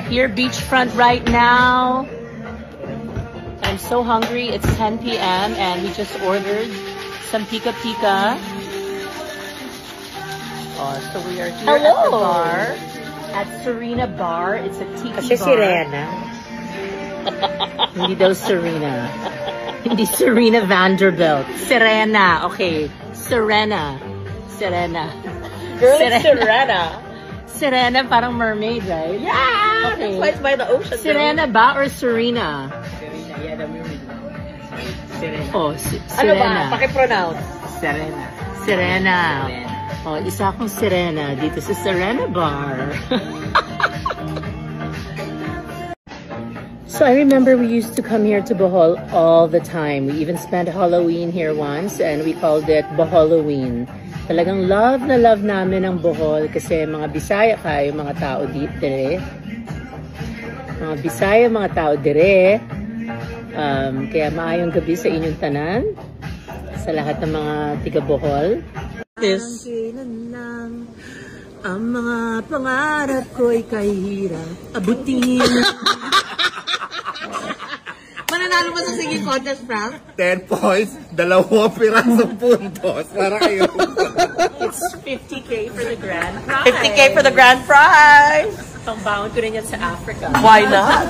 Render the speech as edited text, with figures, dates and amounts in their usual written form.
here beachfront right now. I'm so hungry. It's 10 p.m. and we just ordered some Pika Pika. Oh, so we are here at the bar. At Serena Bar. It's a tiki Kasi bar. Serena. Hindi daw Serena. Hindi Serena Vanderbilt. Serena. Okay. Serena. Serena. Girl, it's Serena. Serena, parang mermaid, right? Yeah! Okay. That's why it's by the ocean. Serena ba or Serena? Serena, yeah, the mermaid. Serena. Oh, Ano ba? Serena. Paki-pronounce. Serena. Serena. Oh, isa akong Serena dito sa Serena Bar. So I remember we used to come here to Bohol all the time. We even spent Halloween here once and we called it Boholoween. Talagang love na love namin ang Bohol kasi mga Bisaya kayo, mga tao dire. Mga Bisaya, mga tao dire. Kaya maayong gabi sa inyong tanan. Sa lahat ng mga tiga Bohol. Ang mga pangarap ko'y kahirap abutin. Mananalo ba sa singing contest, Frank? 10 points, 2 pirasong puntos para kayo. It's 50K for the grand prize. 50K for the grand prize! Pangbaon ko rin yan sa Africa. Why not?